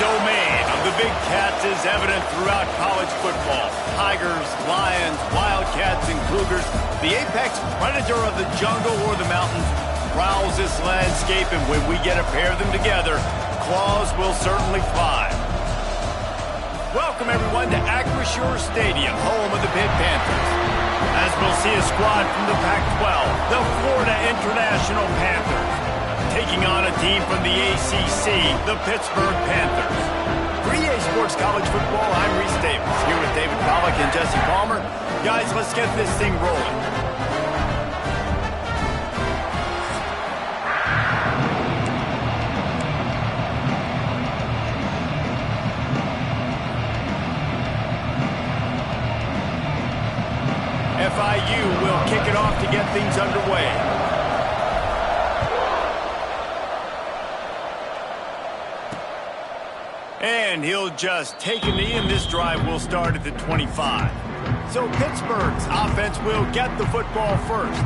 domain of the big cats is evident throughout college football. Tigers, lions, wildcats, and cougars. The apex predator of the jungle or the mountains prowls this landscape, and when we get a pair of them together, claws will certainly fly. Welcome, everyone, to Acrisure Stadium, home of the Pitt Panthers. As we'll see a squad from the Pac-12, the Florida International Panthers, taking on a team from the ACC, the Pittsburgh Panthers. For EA Sports College Football, I'm Reese Davis, here with David Pollack and Jesse Palmer. Guys, let's get this thing rolling. FIU will kick it off to get things underway. And he'll just take a knee, and this drive will start at the 25. So Pittsburgh's offense will get the football first.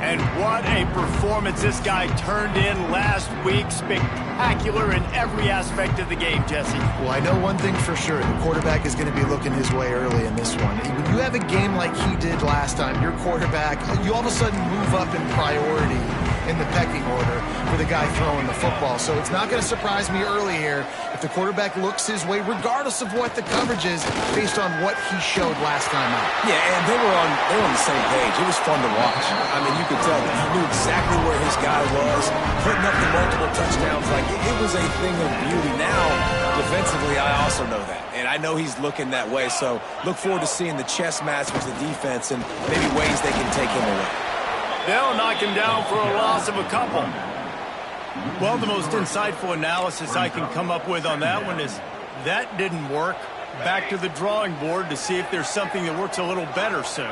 And what a performance this guy turned in last week. Spectacular in every aspect of the game, Jesse. Well, I know one thing for sure. The quarterback is going to be looking his way early in this one. When you have a game like he did last time, your quarterback, you all of a sudden move up in priority in the pecking order for the guy throwing the football. So it's not going to surprise me early here if the quarterback looks his way, regardless of what the coverage is, based on what he showed last time out. Yeah, and they were on the same page. It was fun to watch. I mean, you could tell that he knew exactly where his guy was, putting up the multiple touchdowns. Like, it was a thing of beauty. Now, defensively, I also know that. And I know he's looking that way. So look forward to seeing the chess match with the defense and maybe ways they can take him away. They'll knock him down for a loss of a couple. Well, the most insightful analysis I can come up with on that one is that didn't work. Back to the drawing board to see if there's something that works a little better soon.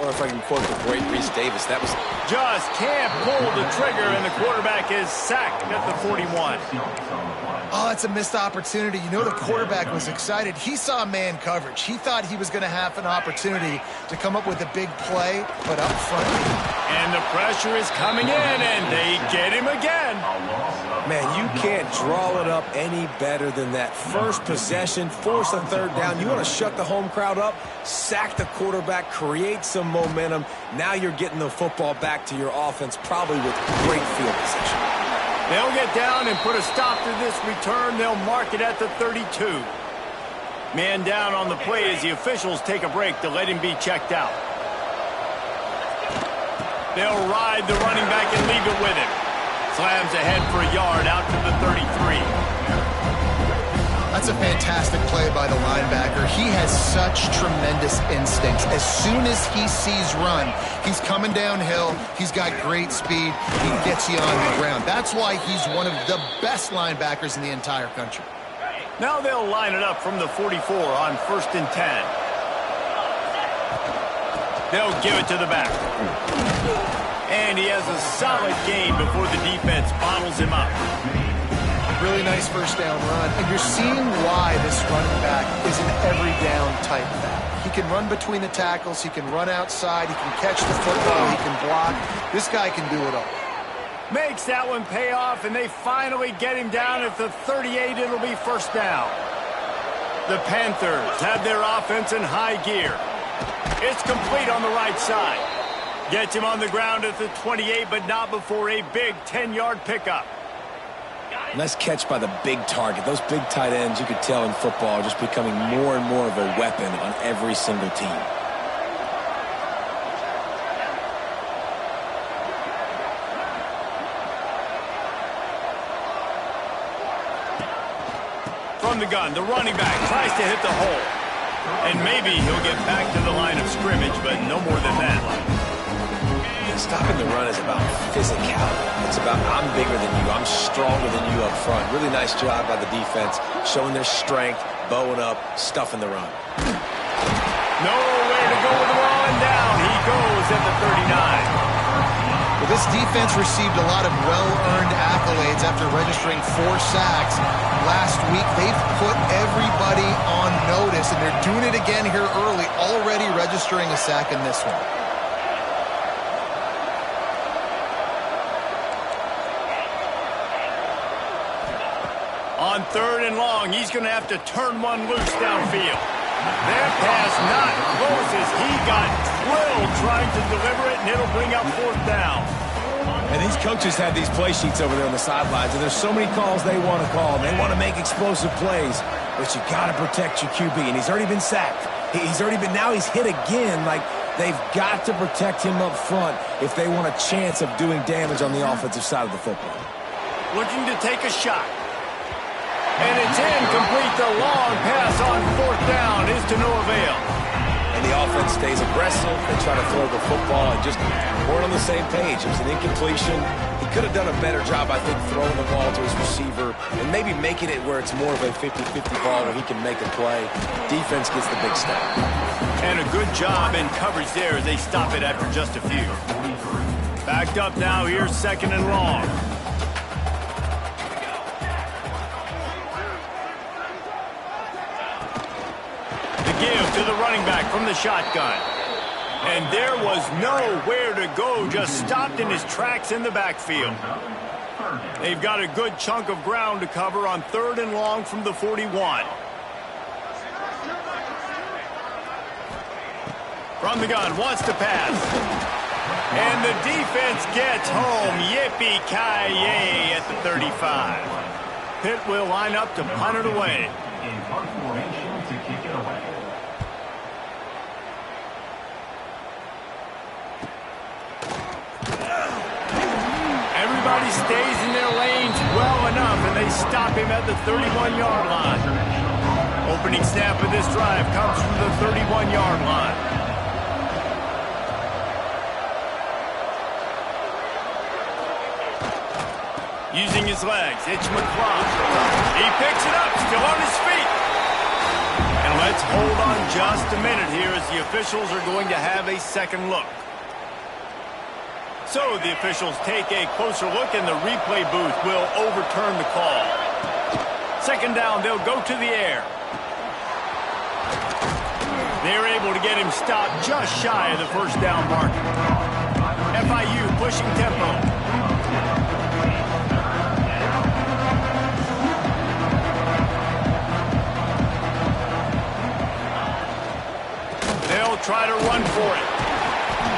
Or if I can quote the great Reese Davis, that was... Just can't pull the trigger, and the quarterback is sacked at the 41. Oh, it's a missed opportunity. You know, the quarterback was excited. He saw man coverage. He thought he was going to have an opportunity to come up with a big play, but up front. And the pressure is coming in, and they get him again. Man, you can't draw it up any better than that. First possession, force a third down. You want to shut the home crowd up, sack the quarterback, create some momentum. Now you're getting the football back to your offense, probably with great field position. They'll get down and put a stop to this return. They'll mark it at the 32. Man down on the play as the officials take a break to let him be checked out. They'll ride the running back and leave it with him. Slams ahead for a yard out to the 33. That's a fantastic play by the linebacker. He has such tremendous instincts. As soon as he sees run, he's coming downhill. He's got great speed. He gets you on the ground. That's why he's one of the best linebackers in the entire country. Now they'll line it up from the 44 on 1st and 10. They'll give it to the back. And he has a solid gain before the defense bottles him up. Really nice first down run. And you're seeing why this running back is an every down type back. He can run between the tackles. He can run outside. He can catch the football. He can block. This guy can do it all. Makes that one pay off, and they finally get him down at the 38. It'll be first down. The Panthers have their offense in high gear. It's complete on the right side. Gets him on the ground at the 28, but not before a big 10-yard pickup. Nice catch by the big target. Those big tight ends, you could tell in football, are just becoming more and more of a weapon on every single team. From the gun, the running back tries to hit the hole. And maybe he'll get back to the line of scrimmage, but no more than that. Stopping the run is about physicality. It's about I'm bigger than you. I'm stronger than you up front. Really nice job by the defense, showing their strength, bowing up, stuffing the run. Nowhere to go with the ball, and down he goes at the 39. Well, this defense received a lot of well-earned accolades after registering 4 sacks. Last week, they've put everybody on notice, and they're doing it again here early, already registering a sack in this one. On 3rd and long, he's going to have to turn one loose downfield. That pass not close as he got drilled trying to deliver it, and it'll bring up 4th down. And these coaches have these play sheets over there on the sidelines, and there's so many calls they want to call. They want to make explosive plays, but you got to protect your QB, and he's already been sacked. Now he's hit again. Like, they've got to protect him up front if they want a chance of doing damage on the offensive side of the football. Looking to take a shot. And it's incomplete. The long pass on 4th down is to no avail. And the offense stays aggressive. They try to throw the football and just weren't on the same page. It was an incompletion. He could have done a better job, I think, throwing the ball to his receiver and maybe making it where it's more of a 50-50 ball where he can make a play. Defense gets the big stop. And a good job in coverage there as they stop it after just a few. Backed up now. Here's 2nd and long. Give to the running back from the shotgun. And there was nowhere to go, just stopped in his tracks in the backfield. They've got a good chunk of ground to cover on 3rd and long from the 41. From the gun, wants to pass. And the defense gets home. Yippee-ki-yay at the 35. Pitt will line up to punt it away. In punt formation to kick it away. Everybody stays in their lanes well enough, and they stop him at the 31-yard line. Opening snap of this drive comes from the 31-yard line. Using his legs, it's McCloud. He picks it up, still on his feet. And let's hold on just a minute here as the officials are going to have a second look. So the officials take a closer look, and the replay booth will overturn the call. 2nd down, they'll go to the air. They're able to get him stopped just shy of the 1st down marker. FIU pushing tempo. They'll try to run for it.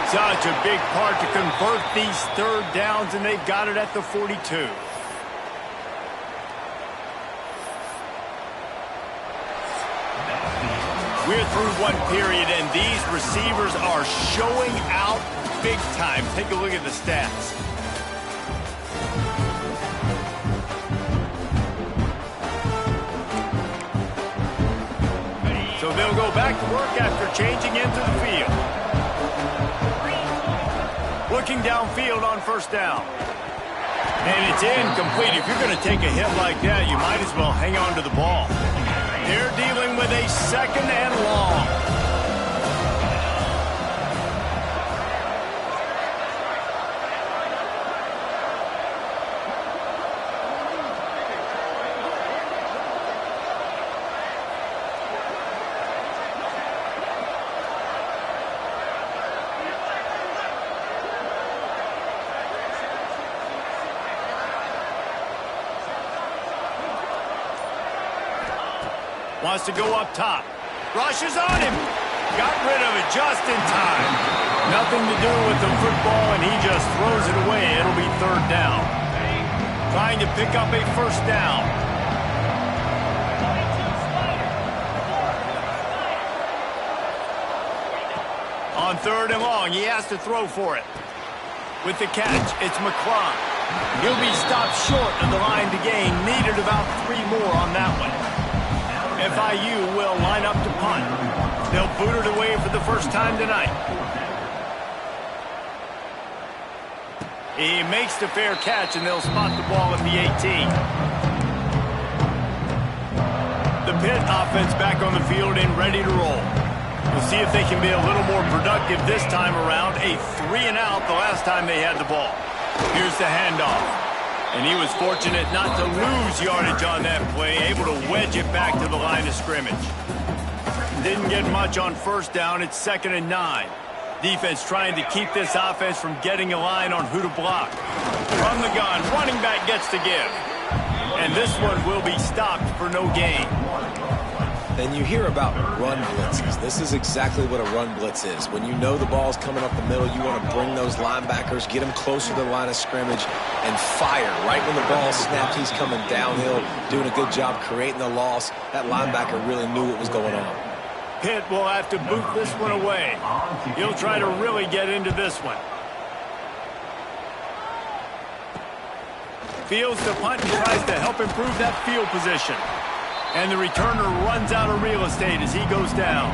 Such a big part to convert these 3rd downs, and they've got it at the 42. We're through one period, and these receivers are showing out big time. Take a look at the stats. So they'll go back to work after changing into the field. Looking downfield on 1st down. And it's incomplete. If you're going to take a hit like that, you might as well hang on to the ball. They're dealing with a 2nd and long. Wants to go up top. Rushes on him. Got rid of it just in time. Nothing to do with the football, and he just throws it away. It'll be 3rd down. Trying to pick up a 1st down. On 3rd and long, he has to throw for it. With the catch, it's McCloud. He'll be stopped short of the line to gain. Needed about 3 more on that one. FIU will line up to punt. They'll boot it away for the 1st time tonight. He makes the fair catch, and they'll spot the ball at the 18. The Pitt offense back on the field and ready to roll. We'll see if they can be a little more productive this time around. A 3-and-out the last time they had the ball. Here's the handoff. And he was fortunate not to lose yardage on that play, able to wedge it back to the line of scrimmage. Didn't get much on 1st down. It's 2nd and 9. Defense trying to keep this offense from getting a line on who to block. From the gun, running back gets to give. And this one will be stopped for no gain. And you hear about run blitzes. This is exactly what a run blitz is. When you know the ball's coming up the middle, you want to bring those linebackers, get them closer to the line of scrimmage, and fire. Right when the ball snapped, he's coming downhill, doing a good job creating the loss. That linebacker really knew what was going on. Pitt will have to boot this one away. He'll try to really get into this one. Fields the punt and tries to help improve that field position. And the returner runs out of real estate as he goes down.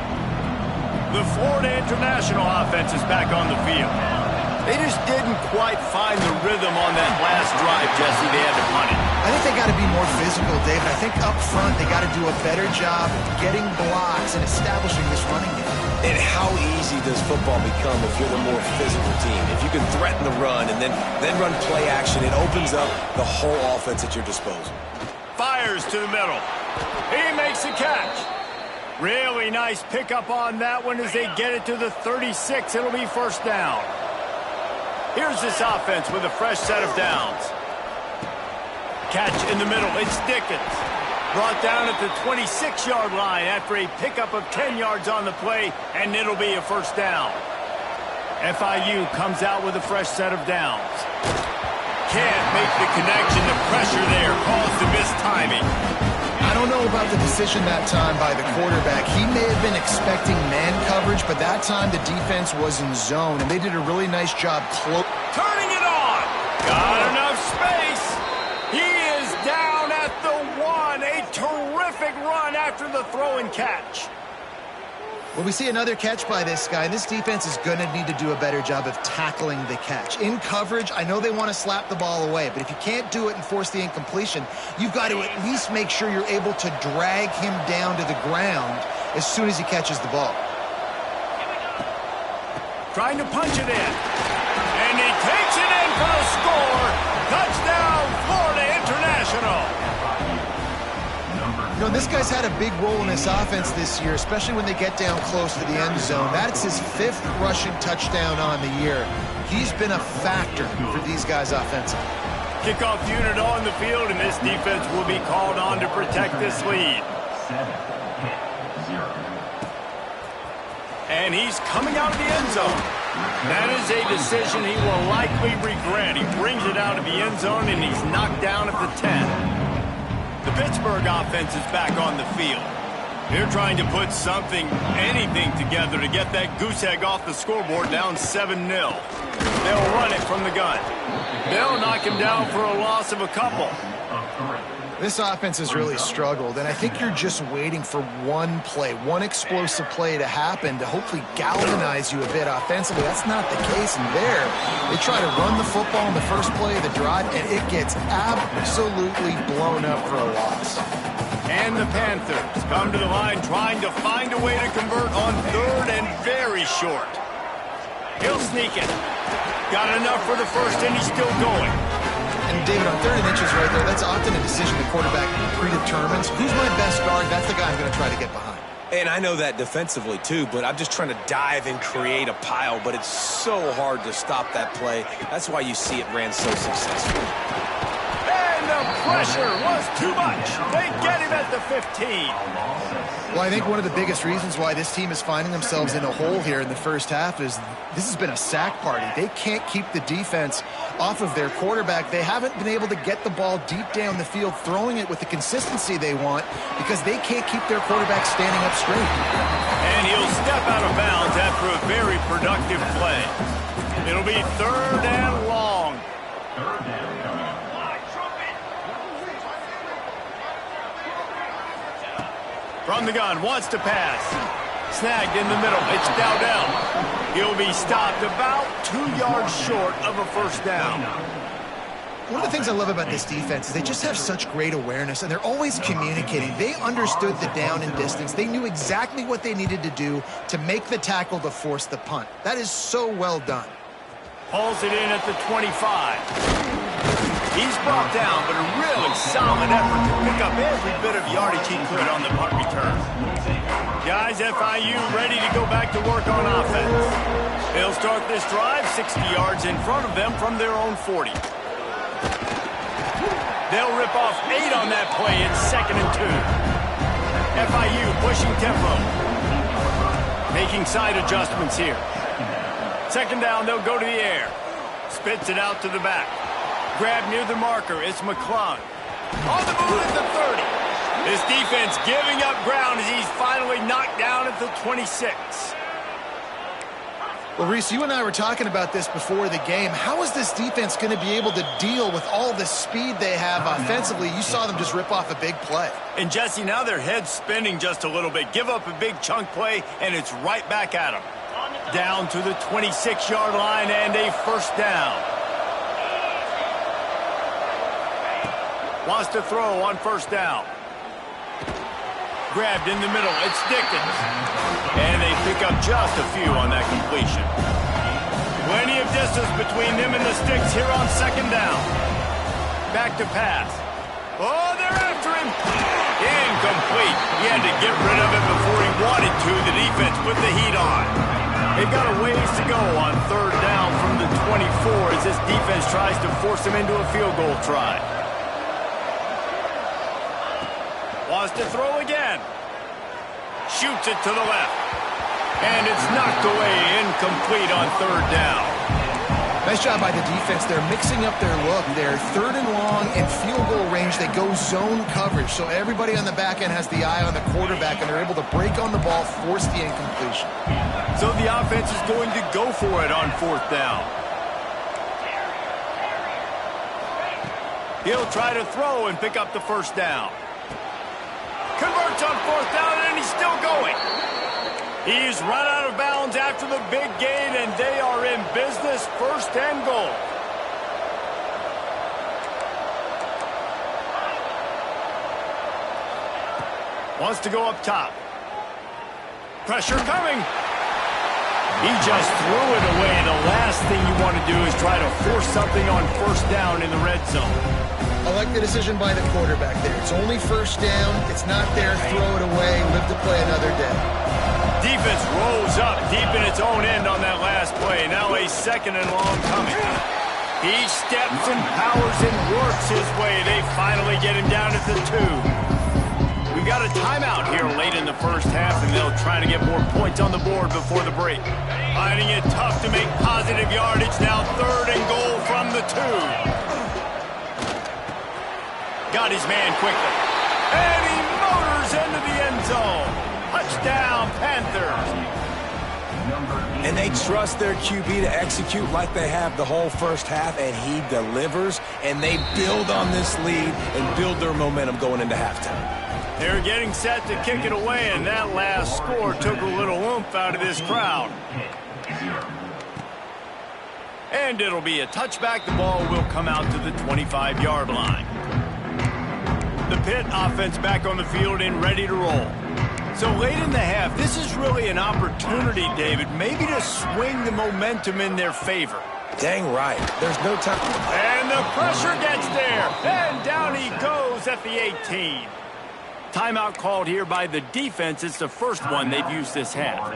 The Florida International offense is back on the field. They just didn't quite find the rhythm on that last drive, Jesse. They had to punt it. I think they got to be more physical, David. I think up front they got to do a better job getting blocks and establishing this running game. And how easy does football become if you're the more physical team? If you can threaten the run and then run play action, it opens up the whole offense at your disposal. Fires to the middle. He makes the catch. Really nice pickup on that one as they get it to the 36. It'll be first down. Here's this offense with a fresh set of downs. Catch in the middle. It's Dickens. Brought down at the 26-yard line after a pickup of 10 yards on the play, and it'll be a first down. FIU comes out with a fresh set of downs. Can't make the connection. The pressure there caused the mistiming. I don't know about the decision that time by the quarterback. He may have been expecting man coverage, but that time the defense was in zone, and they did a really nice job turning it on. Got enough space. He is down at the 1. A terrific run after the throw and catch. Well, we see another catch by this guy. This defense is going to need to do a better job of tackling the catch. In coverage, I know they want to slap the ball away, but if you can't do it and force the incompletion, you've got to at least make sure you're able to drag him down to the ground as soon as he catches the ball. Trying to punch it in. And he takes it in for the score. Touchdown, Florida International. You know, this guy's had a big role in this offense this year, especially when they get down close to the end zone. That's his 5th rushing touchdown on the year. He's been a factor for these guys offensively. Kickoff unit on the field, and this defense will be called on to protect this lead. And he's coming out of the end zone. That is a decision he will likely regret. He brings it out of the end zone, and he's knocked down at the 10. The Pittsburgh offense is back on the field. They're trying to put something, anything together to get that goose egg off the scoreboard down 7-0. They'll run it from the gun. They'll knock him down for a loss of a couple. This offense has really struggled, and I think you're just waiting for one play, one explosive play to happen to hopefully galvanize you a bit offensively. That's not the case in there. They try to run the football in the first play of the drive, and it gets absolutely blown up for a loss. And the Panthers come to the line trying to find a way to convert on 3rd and very short. He'll sneak it. Got enough for the first, and he's still going. And David, on 3rd and inches right there, that's often a decision the quarterback predetermines. Who's my best guard? That's the guy I'm going to try to get behind. And I know that defensively, too, but I'm just trying to dive and create a pile, but it's so hard to stop that play. That's why you see it ran so successfully. And the pressure was too much. They get him at the 15. Well, I think one of the biggest reasons why this team is finding themselves in a hole here in the first half is this has been a sack party. They can't keep the defense off of their quarterback. They haven't been able to get the ball deep down the field, throwing it with the consistency they want because they can't keep their quarterback standing up straight. And he'll step out of bounds after a very productive play. It'll be 3rd and long. From the gun, wants to pass. Snagged in the middle. It's Dowdell. He'll be stopped about 2 yards short of a first down. One of the things I love about this defense is they just have such great awareness, and they're always communicating. They understood the down and distance. They knew exactly what they needed to do to make the tackle to force the punt. That is so well done. Hauls it in at the 25. He's brought down, but a really solid effort to pick up every bit of yardage he could on the punt return. Guys, FIU ready to go back to work on offense. They'll start this drive 60 yards in front of them from their own 40. They'll rip off 8 on that play in 2nd and 2. FIU pushing tempo. Making side adjustments here. 2nd down, they'll go to the air. Spits it out to the back. Grab near the marker, it's McClung. On the move at the 30. This defense giving up ground as he's finally knocked down at the 26. Well, Reese, you and I were talking about this before the game. How is this defense going to be able to deal with all the speed they have offensively? You saw them just rip off a big play. And, Jesse, now their head's spinning just a little bit. Give up a big chunk play, and it's right back at them. Down to the 26-yard line and a 1st down. Wants to throw on 1st down. Grabbed in the middle. It's Dickens. And they pick up just a few on that completion. Plenty of distance between them and the sticks here on 2nd down. Back to pass. Oh, they're after him. Incomplete. He had to get rid of it before he wanted to. The defense put the heat on. They've got a ways to go on 3rd down from the 24 as this defense tries to force them into a field goal try. Wants to throw again. Shoots it to the left. And it's knocked away, incomplete on 3rd down. Nice job by the defense. They're mixing up their look. They're 3rd and long in field goal range. They go zone coverage. So everybody on the back end has the eye on the quarterback, and they're able to break on the ball, force the incompletion. So the offense is going to go for it on 4th down. He'll try to throw and pick up the 1st down. Converts on 4th down, and he's still going. He's run out of bounds after the big gain, and they are in business, 1st and goal. Wants to go up top. Pressure coming. He just threw it away. The last thing you want to do is try to force something on 1st down in the red zone. I like the decision by the quarterback there. It's only 1st down. It's not there. Throw it away. Live to play another day. Defense rolls up deep in its own end on that last play. Now a 2nd and long coming. He steps and powers and works his way. They finally get him down at the 2. We've got a timeout here late in the 1st half, and they'll try to get more points on the board before the break. Finding it tough to make positive yardage. Now 3rd and goal from the 2. Got his man quickly. And he motors into the end zone. Touchdown, Panthers. And they trust their QB to execute like they have the whole 1st half, and he delivers, and they build on this lead and build their momentum going into halftime. They're getting set to kick it away, and that last score took a little oomph out of this crowd. And it'll be a touchback. The ball will come out to the 25-yard line. The Pitt offense back on the field and ready to roll. So late in the half, this is really an opportunity, David, maybe to swing the momentum in their favor. Dang right. There's no time. And the pressure gets there. And down he goes at the 18. Timeout called here by the defense. It's the 1st one they've used this half.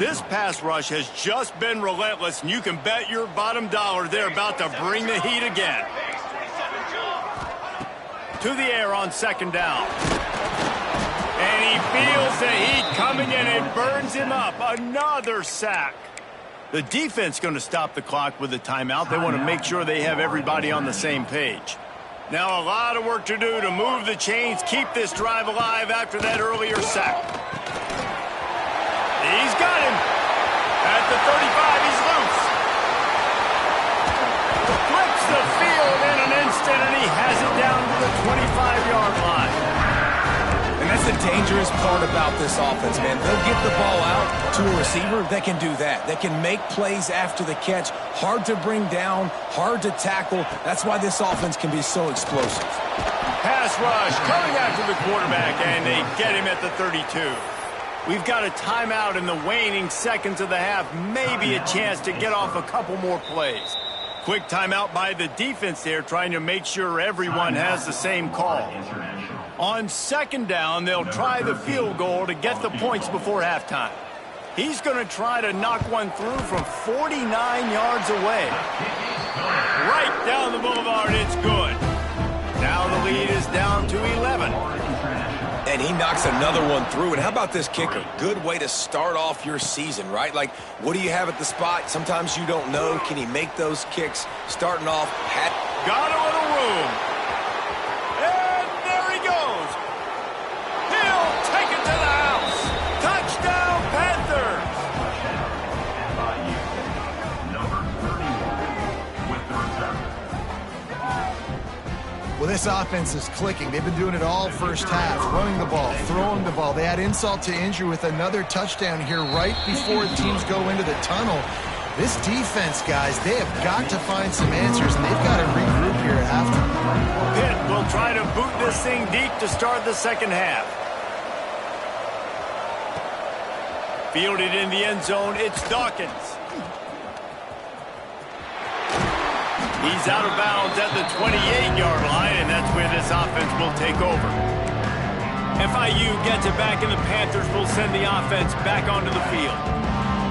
This pass rush has just been relentless, and you can bet your bottom dollar they're about to bring the heat again. To the air on 2nd down. And he feels the heat coming in and burns him up. Another sack. The defense going to stop the clock with a timeout. They want to make sure they have everybody on the same page. Now a lot of work to do to move the chains, keep this drive alive after that earlier sack. He's got him. At the 35, he's loose. Flips the field in an instant, and he has it down to the 25-yard line. And that's the dangerous part about this offense, man. They'll get the ball out to a receiver. They can do that. They can make plays after the catch. Hard to bring down, hard to tackle. That's why this offense can be so explosive. Pass rush coming after the quarterback, and they get him at the 32. We've got a timeout in the waning seconds of the half. Maybe a chance to get off a couple more plays. Quick timeout by the defense there, trying to make sure everyone has the same call. On 2nd down, they'll try the field goal to get the points before halftime. He's going to try to knock one through from 49 yards away. Right down the boulevard, it's good. Now lead is down to 11. And he knocks another one through. And how about this kicker? Good way to start off your season, right? Like, what do you have at the spot? Sometimes you don't know. Can he make those kicks? Starting off, got a little room. And there he goes. He'll take it to the house. Touchdown, Panthers. FIU, number 31, with the return. Well, this offense is clicking. They've been doing it all first half, running the ball, throwing the ball. They add insult to injury with another touchdown here right before teams go into the tunnel. This defense, guys, they have got to find some answers, and they've got to regroup here at halftime. Pitt will try to boot this thing deep to start the second half. Fielded in the end zone, it's Dawkins. He's out of bounds at the 28-yard line, and that's where this offense will take over. FIU gets it back, and the Panthers will send the offense back onto the field.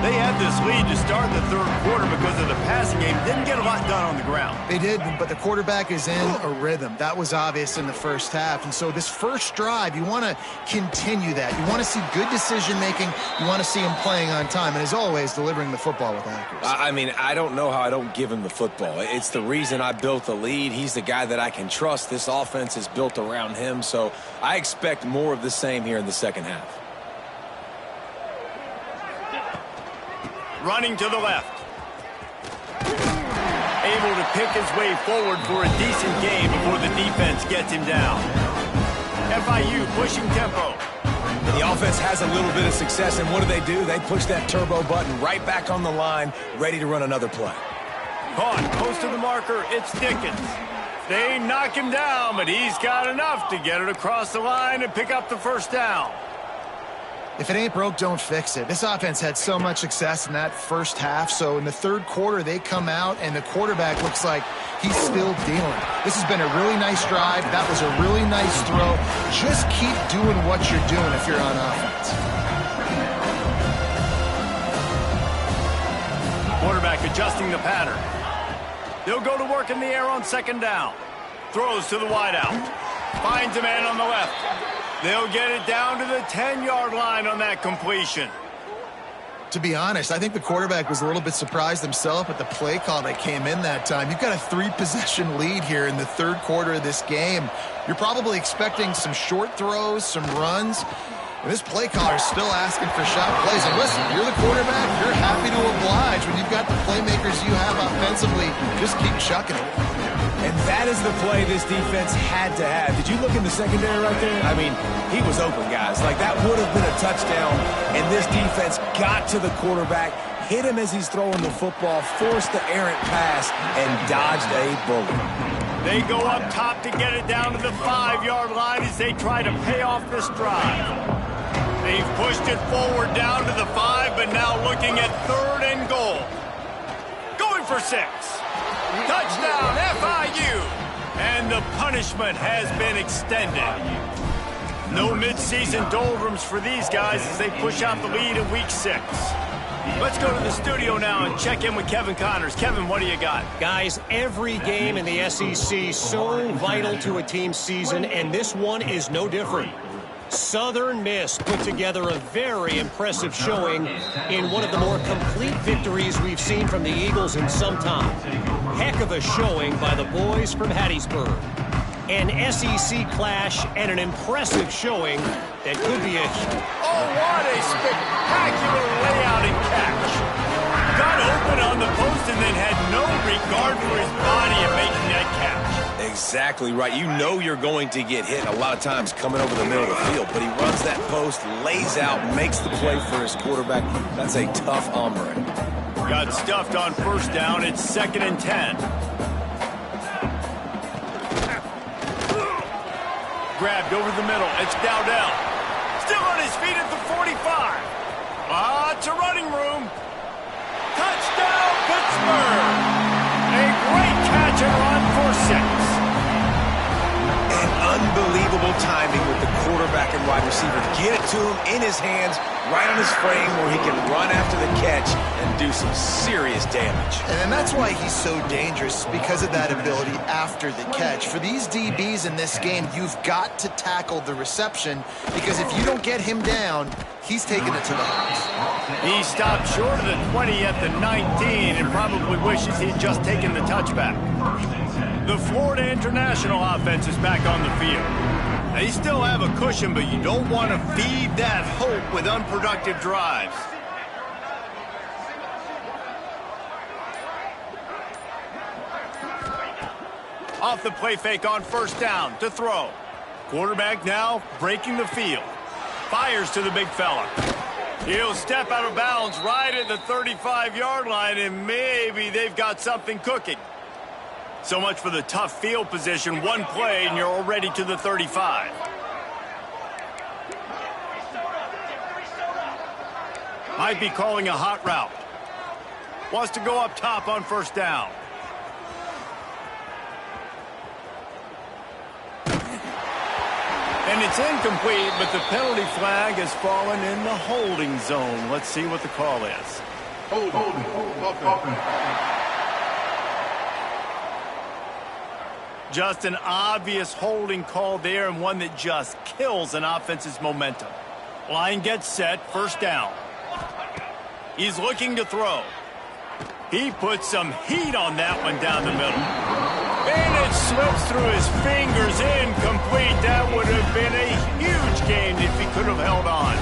They had this lead to start the third quarter because of the passing game. Didn't get a lot done on the ground. They did, but the quarterback is in a rhythm. That was obvious in the first half. And so this first drive, you want to continue that. You want to see good decision-making. You want to see him playing on time. And as always, delivering the football with accuracy. I mean, I don't know how I don't give him the football. It's the reason I built the lead. He's the guy that I can trust. This offense is built around him. So I expect more of the same here in the second half. Running to the left. Able to pick his way forward for a decent game before the defense gets him down. FIU pushing tempo. The offense has a little bit of success, and what do? They push that turbo button right back on the line, ready to run another play. Caught close to the marker, it's Dickens. They knock him down, but he's got enough to get it across the line and pick up the first down. If it ain't broke, don't fix it. This offense had so much success in that first half, so in the third quarter, they come out, and the quarterback looks like he's still dealing. This has been a really nice drive. That was a really nice throw. Just keep doing what you're doing if you're on offense. Quarterback adjusting the pattern. They'll go to work in the air on second down. Throws to the wideout. Finds a man on the left. They'll get it down to the 10-yard line on that completion. To be honest, I think the quarterback was a little bit surprised himself at the play call that came in that time. You've got a 3-possession lead here in the third quarter of this game. You're probably expecting some short throws, some runs. And this play caller is still asking for shot plays. And listen, you're the quarterback. You're happy to oblige. When you've got the playmakers you have offensively, just keep chucking it. And that is the play this defense had to have. Did you look in the secondary right there? I mean, he was open, guys. Like, that would have been a touchdown, and this defense got to the quarterback, hit him as he's throwing the football, forced the errant pass, and dodged a bullet. They go up top to get it down to the 5-yard line as they try to pay off this drive. They've pushed it forward down to the 5, but now looking at 3rd and goal. Going for 6. Touchdown, FIU! And the punishment has been extended. No midseason doldrums for these guys as they push out the lead in Week 6. Let's go to the studio now and check in with Kevin Connors. Kevin, what do you got? Guys, every game in the SEC so vital to a team's season, and this one is no different. Southern Miss put together a very impressive showing in one of the more complete victories we've seen from the Eagles in some time. Heck of a showing by the boys from Hattiesburg. An SEC clash and an impressive showing that could be a... Oh, what a spectacular layout and catch. Got open on the post and then had no regard for his body in making that catch. Exactly right. You know you're going to get hit a lot of times coming over the middle of the field, but he runs that post, lays out, makes the play for his quarterback. That's a tough hombre. Got stuffed on first down. It's 2nd and 10. Grabbed over the middle. It's Dowdell. Still on his feet at the 45. Lots of running room. Touchdown, Pittsburgh. A great catch and run for 6. An unbelievable timing with the quarterback and wide receiver. Get it to him in his hands, right on his frame where he can run after the catch and do some serious damage. And that's why he's so dangerous, because of that ability after the catch. For these DBs in this game, you've got to tackle the reception, because if you don't get him down, he's taking it to the house. He stopped short of the 20 at the 19 and probably wishes he'd just taken the touchback. The Florida International offense is back on the field. They still have a cushion, but you don't want to feed that hope with unproductive drives. Off the play fake on first down to throw. Quarterback now breaking the field. Fires to the big fella. He'll step out of bounds right at the 35-yard line, and maybe they've got something cooking. So much for the tough field position. One play, and you're already to the 35. Might be calling a hot route. Wants to go up top on first down. And it's incomplete, but the penalty flag has fallen in the holding zone. Let's see what the call is. Holding. Just an obvious holding call there, and one that just kills an offense's momentum. Line gets set, first down. He's looking to throw. He puts some heat on that one down the middle. And it slips through his fingers, incomplete. That would have been a huge gain if he could have held on.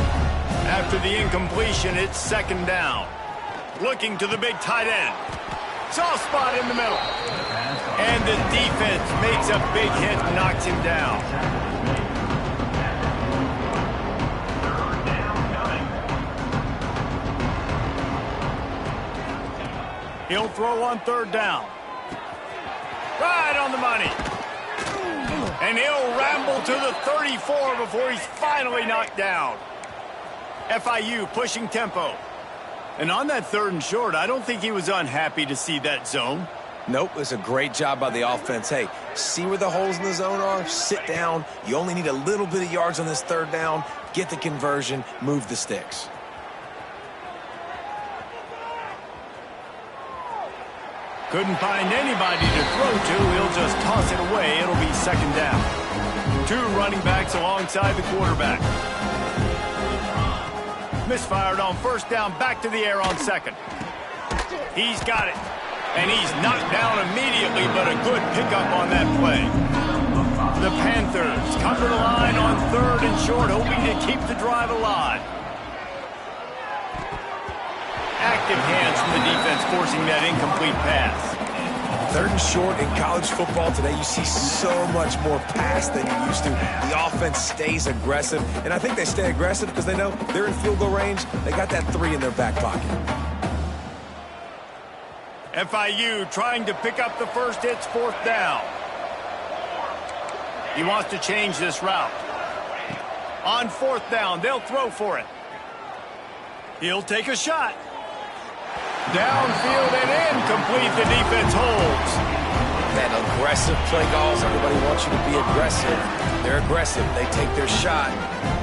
After the incompletion, it's second down. Looking to the big tight end. Soft spot in the middle. And the defense makes a big hit and knocks him down. He'll throw on third down. Right on the money. And he'll ramble to the 34 before he's finally knocked down. FIU pushing tempo. And on that third and short, I don't think he was unhappy to see that zone. Nope, it's a great job by the offense. Hey, see where the holes in the zone are? Sit down. You only need a little bit of yards on this third down. Get the conversion. Move the sticks. Couldn't find anybody to throw to. He'll just toss it away. It'll be second down. Two running backs alongside the quarterback. Misfired on first down, back to the air on second. He's got it. And he's knocked down immediately, but a good pickup on that play. The Panthers come to the line on third and short, hoping to keep the drive alive. Active hands from the defense forcing that incomplete pass. Third and short in college football today, you see so much more pass than you used to. The offense stays aggressive, and I think they stay aggressive because they know they're in field goal range. They got that 3 in their back pocket. FIU trying to pick up the first. It's fourth down. He wants to change this route. On fourth down, they'll throw for it. He'll take a shot. Downfield and incomplete. The defense holds. That aggressive play calls. Everybody wants you to be aggressive. They're aggressive. They take their shot.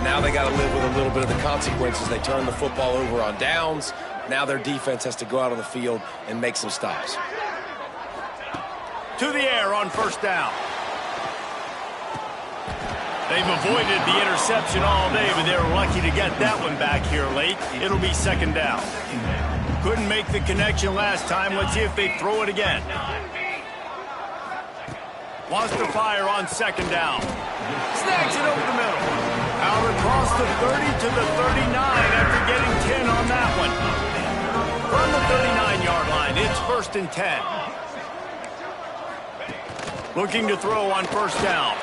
Now they got to live with a little bit of the consequences. They turn the football over on downs. Now their defense has to go out on the field and make some stops. To the air on first down. They've avoided the interception all day, but they were lucky to get that one back here late. It'll be second down. Couldn't make the connection last time. Let's see if they throw it again. Wants to fire on second down. Snags it over the middle. Out across the 30 to the 39 after getting 10 on that one. From the 39-yard line, it's first and 10. Looking to throw on first down.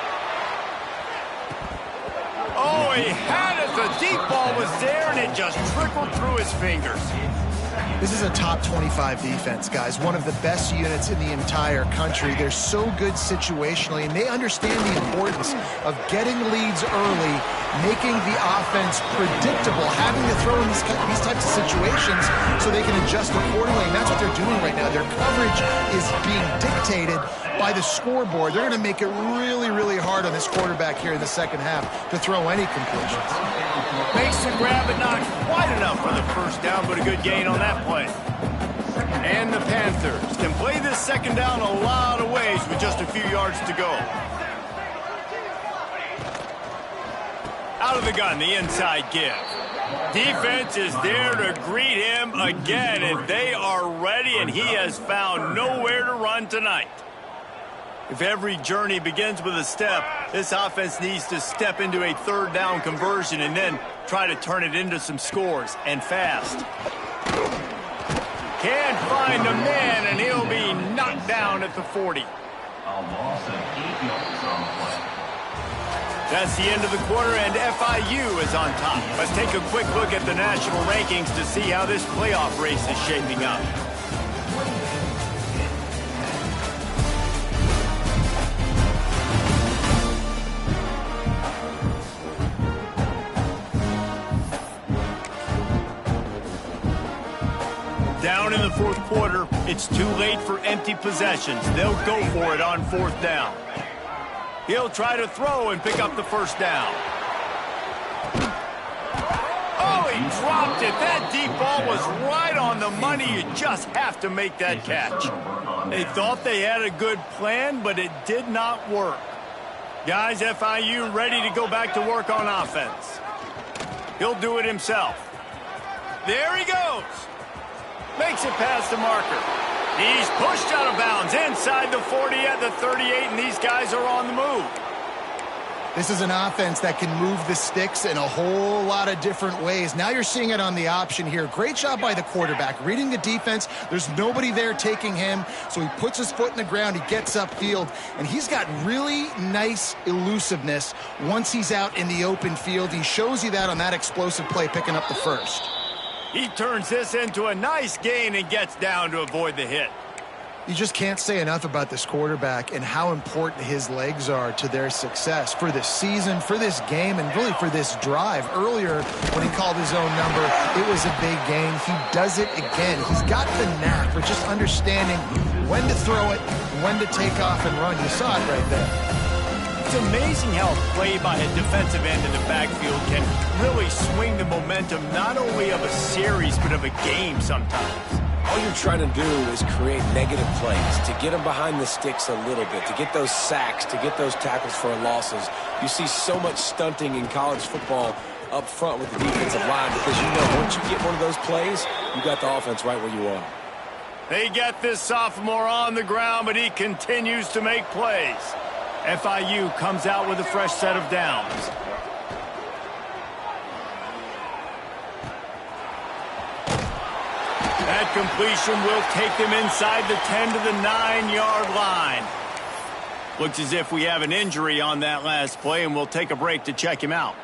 Oh, he had it. The deep ball was there, and it just trickled through his fingers. This is a top 25 defense, guys. One of the best units in the entire country. They're so good situationally, and they understand the importance of getting leads early making the offense predictable, having to throw in these types of situations so they can adjust accordingly. And that's what they're doing right now. Their coverage is being dictated by the scoreboard. They're going to make it really, really hard on this quarterback here in the second half to throw any completions. Makes the grab, but not quite enough for the first down, but a good gain on that play. And the Panthers can play this second down a lot of ways with just a few yards to go. Out of the gun, the inside give. Defense is there to greet him again, and they are ready, and he has found nowhere to run tonight. If every journey begins with a step, this offense needs to step into a third down conversion and then try to turn it into some scores, and fast. Can't find a man, and he'll be knocked down at the 40. A loss of 8 yards on the play. That's the end of the quarter, and FIU is on top. Let's take a quick look at the national rankings to see how this playoff race is shaping up. Down in the fourth quarter, it's too late for empty possessions. They'll go for it on fourth down. He'll try to throw and pick up the first down. Oh, he dropped it. That deep ball was right on the money. You just have to make that catch. They thought they had a good plan, but it did not work. Guys, FIU ready to go back to work on offense. He'll do it himself. There he goes. Makes it past the marker. He's pushed out of bounds inside the 40 at the 38, and these guys are on the move. This is an offense that can move the sticks in a whole lot of different ways. Now you're seeing it on the option here. Great job by the quarterback. Reading the defense, there's nobody there taking him, so he puts his foot in the ground, he gets upfield, and he's got really nice elusiveness once he's out in the open field. He shows you that on that explosive play, picking up the first. He turns this into a nice gain and gets down to avoid the hit. You just can't say enough about this quarterback and how important his legs are to their success for this season, for this game, and really for this drive. Earlier, when he called his own number, it was a big gain. He does it again. He's got the knack for just understanding when to throw it, when to take off and run. You saw it right there. It's amazing how a play by a defensive end in the backfield can really swing the momentum not only of a series but of a game sometimes. All you're trying to do is create negative plays, to get them behind the sticks a little bit, to get those sacks, to get those tackles for losses. You see so much stunting in college football up front with the defensive line because you know once you get one of those plays, you got the offense right where you want. They get this sophomore on the ground, but he continues to make plays. FIU comes out with a fresh set of downs. That completion will take them inside the 10 to the 9-yard line. Looks as if we have an injury on that last play, and we'll take a break to check him out.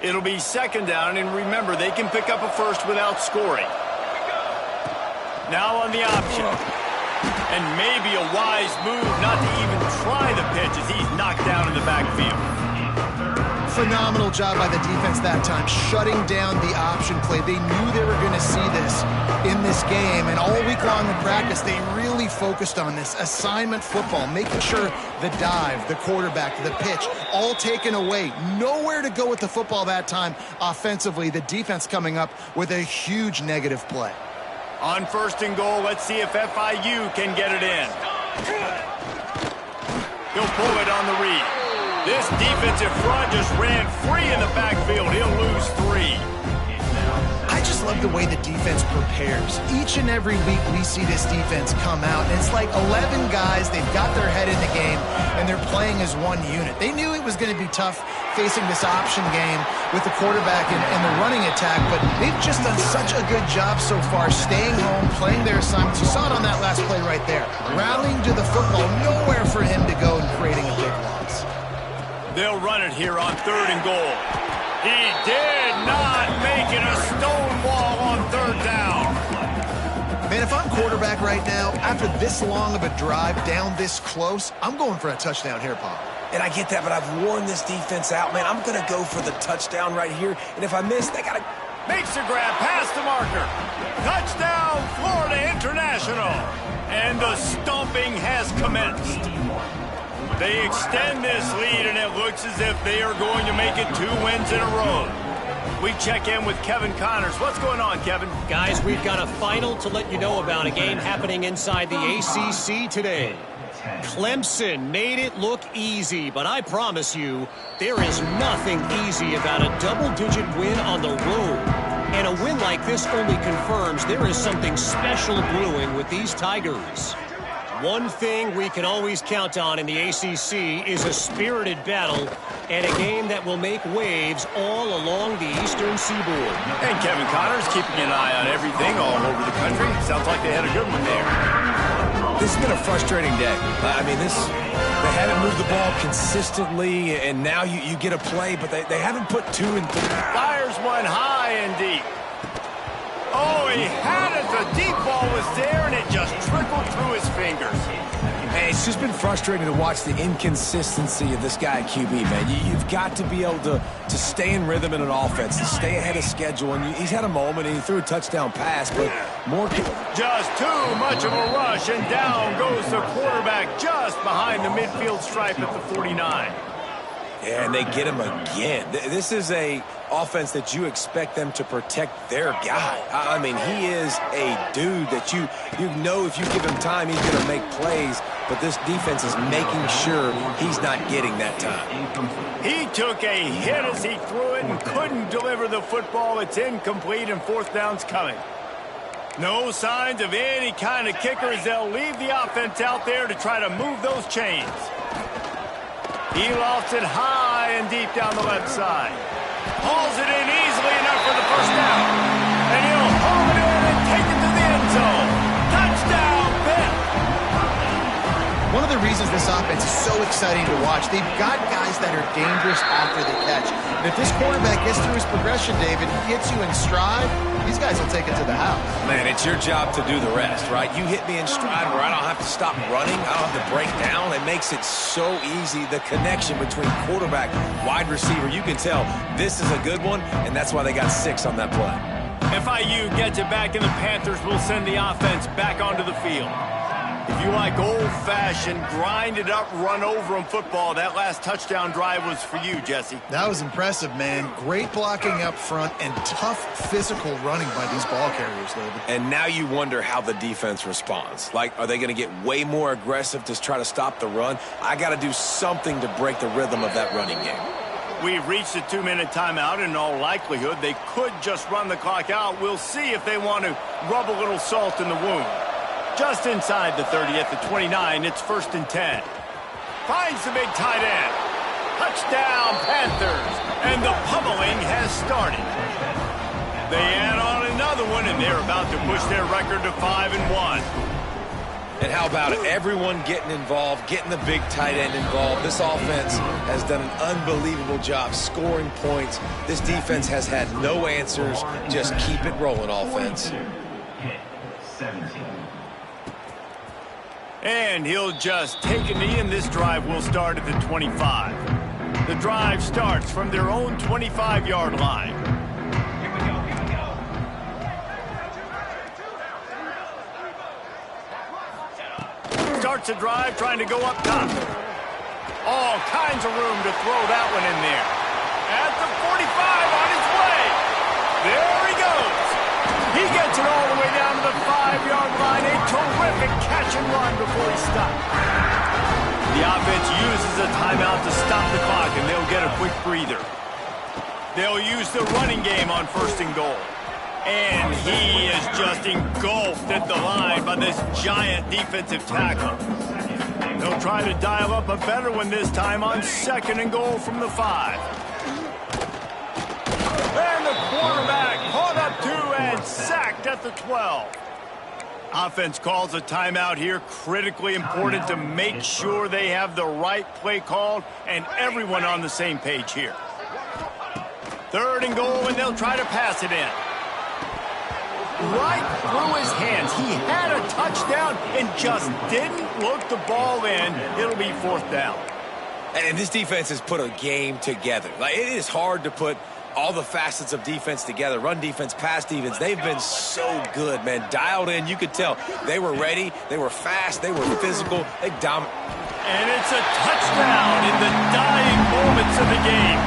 It'll be second down, and remember, they can pick up a first without scoring. Now on the option. And maybe a wise move not to even try the pitch as he's knocked down in the backfield. Phenomenal job by the defense that time, shutting down the option play. They knew they were going to see this in this game, and all week long in practice, they really focused on this assignment football, making sure the dive, the quarterback, the pitch, all taken away. Nowhere to go with the football that time offensively. The defense coming up with a huge negative play. On first and goal, let's see if FIU can get it in. He'll pull it on the read. This defensive front just ran free in the backfield. He'll lose 3. I just love the way the defense prepares. Each and every week we see this defense come out, and it's like 11 guys, they've got their head in the game, and they're playing as one unit. They knew it was going to be tough facing this option game with the quarterback and the running attack, but they've just done such a good job so far staying home, playing their assignments. You saw it on that last play right there. Rallying to the football, nowhere for him to go and creating a big loss. They'll run it here on third and goal. He did not make it a stone wall on third down. Man, if I'm quarterback right now, after this long of a drive down this close, I'm going for a touchdown here, Paul. And I get that, but I've worn this defense out, man. I'm going to go for the touchdown right here. And if I miss, they got to... Makes the grab past the marker. Touchdown, Florida International. And the stomping has commenced. They extend this lead, and it looks as if they are going to make it 2 wins in a row. We check in with Kevin Connors. What's going on, Kevin? Guys, we've got a final to let you know about, a game happening inside the ACC today. Clemson made it look easy, but I promise you, there is nothing easy about a double-digit win on the road. And a win like this only confirms there is something special brewing with these Tigers. One thing we can always count on in the ACC is a spirited battle and a game that will make waves all along the Eastern Seaboard. And Kevin Connors keeping an eye on everything all over the country. Sounds like they had a good one there. This has been a frustrating day. I mean, they haven't moved the ball consistently, and now you get a play, but they haven't put 2 and 3. Fires one high and deep. Oh, he had it. The deep ball was there, and it just trickled through his fingers. Man, it's just been frustrating to watch the inconsistency of this guy at QB, man. You've got to be able to stay in rhythm in an offense, to stay ahead of schedule. And he's had a moment, and he threw a touchdown pass, but more... Just too much of a rush, and down goes the quarterback just behind the midfield stripe at the 49. Yeah, and they get him again. This is a offense that you expect them to protect their guy. I mean, he is a dude that you know if you give him time, he's going to make plays, but this defense is making sure he's not getting that time. He took a hit as he threw it and couldn't deliver the football. It's incomplete, and 4th down's coming. No signs of any kind of kickers. They'll leave the offense out there to try to move those chains. He lofts it high and deep down the left side. Hauls it in easily enough for the 1st down. And he'll haul it in and take it to the end zone. Touchdown, Pitt! One of the reasons this offense is so exciting to watch, they've got guys that are dangerous after the catch. And if this quarterback gets through his progression, David, he hits you in stride, these guys will take it to the house. Man, it's your job to do the rest, right? You hit me in stride where I don't have to stop running. I don't have to break down. It makes it so easy. The connection between quarterback, wide receiver, you can tell this is a good one, and that's why they got 6 on that play. FIU gets it back, and the Panthers will send the offense back onto the field. If you like old-fashioned, grind-it-up, run-over-'em football, that last touchdown drive was for you, Jesse. That was impressive, man. Great blocking up front and tough physical running by these ball carriers, David. And now you wonder how the defense responds. Like, are they going to get way more aggressive to try to stop the run? I got to do something to break the rhythm of that running game. We've reached a 2-minute timeout. In all likelihood, they could just run the clock out. We'll see if they want to rub a little salt in the wound. Just inside the 30 at the 29, it's 1st and 10. Finds the big tight end. Touchdown, Panthers. And the pummeling has started. They add on another one, and they're about to push their record to 5-1. And how about it? Everyone getting involved, getting the big tight end involved. This offense has done an unbelievable job scoring points. This defense has had no answers. Just keep it rolling, offense. 17. And he'll just take a knee, and this drive will start at the 25. The drive starts from their own 25-yard line. Starts a drive trying to go up top. All kinds of room to throw that one in there. At the 45 on his way. There he goes. He gets it all the way down to the 5-yard line. A terrific catch and run before he stopped. The offense uses a timeout to stop the clock, and they'll get a quick breather. They'll use the running game on 1st and goal. And he is just engulfed at the line by this giant defensive tackle. They'll try to dial up a better one this time on 2nd and goal from the 5. And the quarterback caught up to and sacked at the 12. Offense calls a timeout here. Critically important to make sure they have the right play called and everyone on the same page here. 3rd and goal, and they'll try to pass it in. Right through his hands. He had a touchdown and just didn't look the ball in. It'll be 4th down. And this defense has put a game together. Like, it is hard to put all the facets of defense together. Run defense, pass defense. They've been so good, man. Dialed in. You could tell they were ready. They were fast. They were physical. They dominated. And it's a touchdown in the dying moments of the game.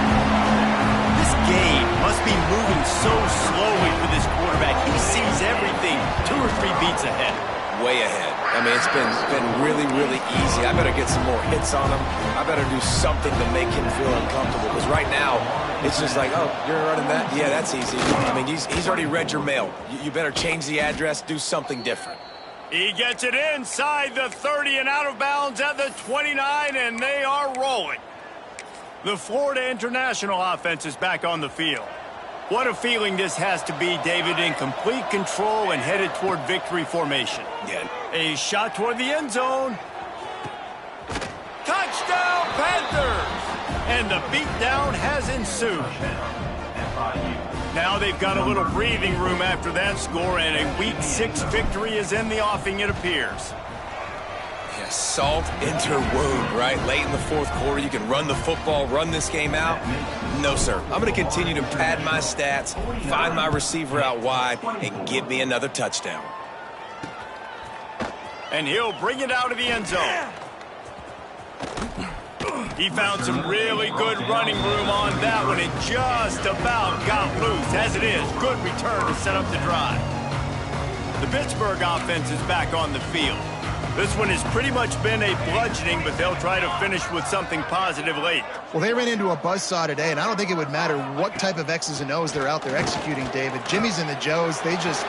This game must be moving so slowly for this quarterback. He sees everything 2 or 3 beats ahead. Way ahead. I mean, it's been really, really easy. I better get some more hits on him. I better do something to make him feel uncomfortable. Because right now, it's just like, oh, you're running that? Yeah, that's easy. I mean, he's already read your mail. You better change the address, do something different. He gets it inside the 30 and out of bounds at the 29, and they are rolling. The Florida International offense is back on the field. What a feeling this has to be, David, in complete control and headed toward victory formation. Yeah. A shot toward the end zone. Touchdown, Panthers! And the beatdown has ensued. Now they've got a little breathing room after that score, and a Week 6 victory is in the offing, it appears. Yeah, salt into wound, right? Late in the fourth quarter, you can run the football, run this game out. No, sir. I'm going to continue to pad my stats, find my receiver out wide, and give me another touchdown. And he'll bring it out of the end zone. He found some really good running room on that one and just about got loose. As it is, good return to set up the drive. The Pittsburgh offense is back on the field. This one has pretty much been a bludgeoning, but they'll try to finish with something positive late. Well, they ran into a buzzsaw today, and I don't think it would matter what type of X's and O's they're out there executing, David. Jimmy's and the Joes, they're just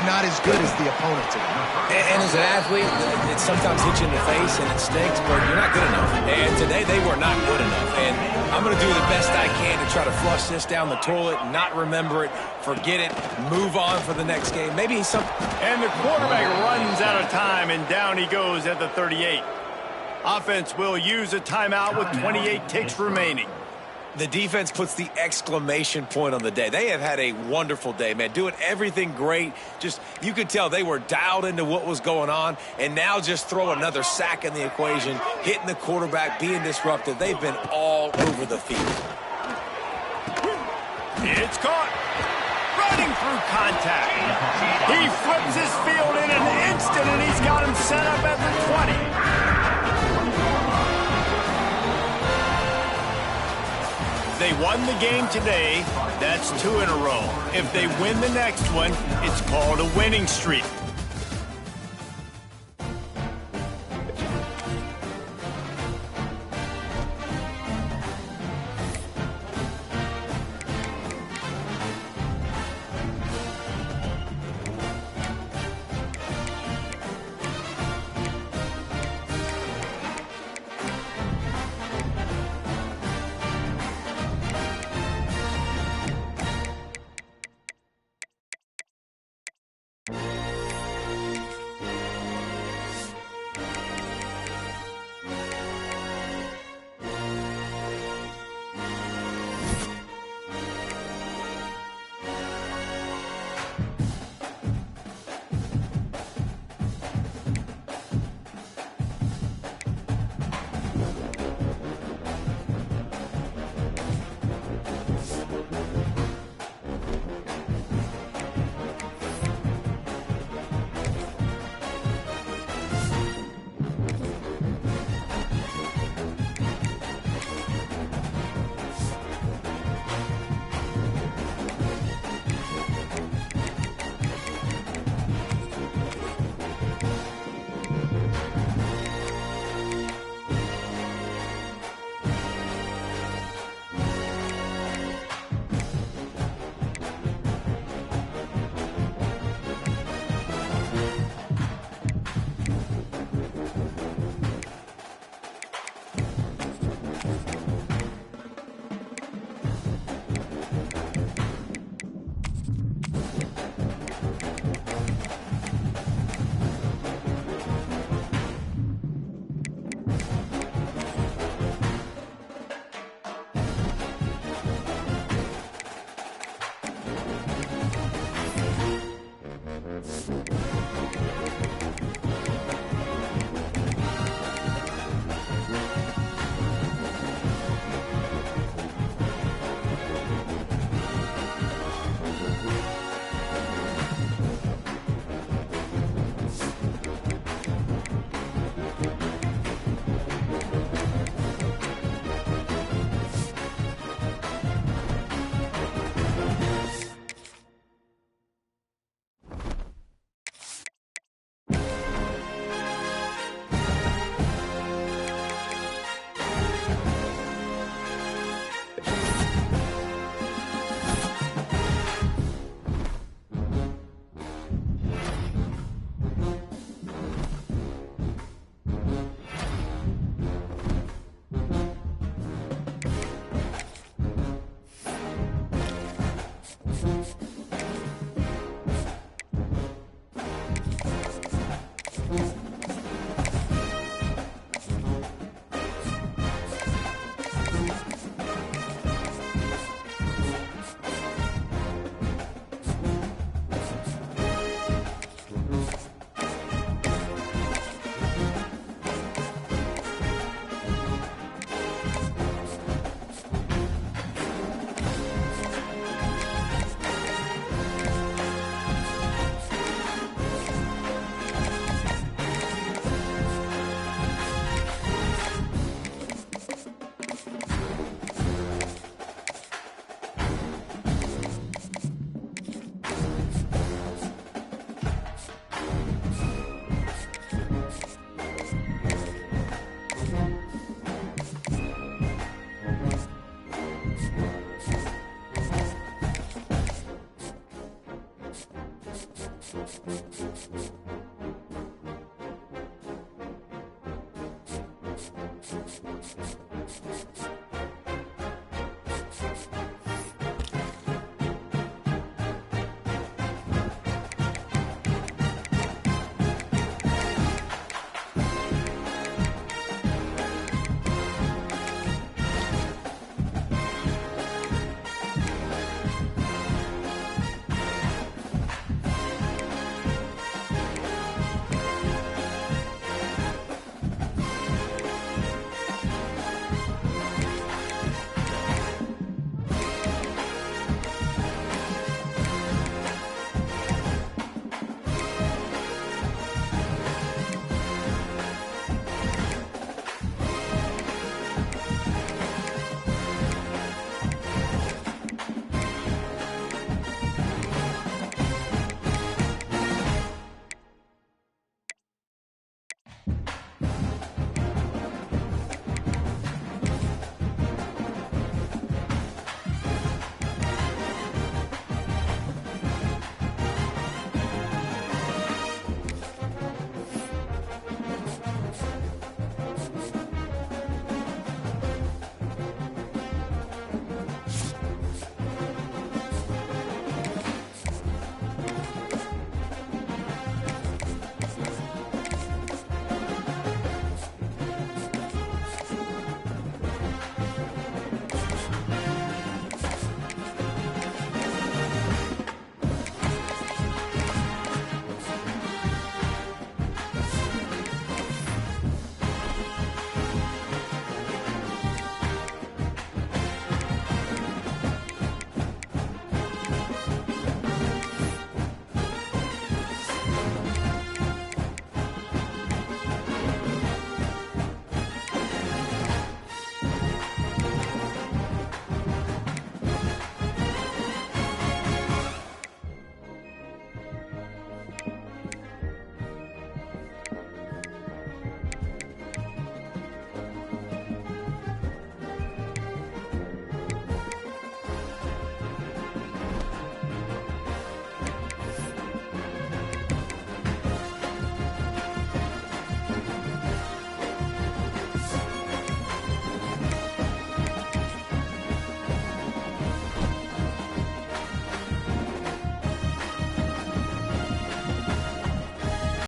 not as good as the opponent today. And as an athlete, it sometimes hits you in the face and it stinks, but you're not good enough. And today they were not good enough. And I'm going to do the best I can to try to flush this down the toilet, not remember it, forget it, move on for the next game. Maybe something. And the quarterback runs out of time, and down he goes at the 38. Offense will use a timeout with 28 ticks remaining. The defense puts the exclamation point on the day. They have had a wonderful day, man. Doing everything great. Just, you could tell they were dialed into what was going on, and now just throw another sack in the equation, hitting the quarterback, being disruptive. They've been all over the field. It's caught. Running through contact. He flips his field in an instant, and he's got him set up at the 20. They won the game today. That's 2 in a row. If they win the next one, it's called a winning streak.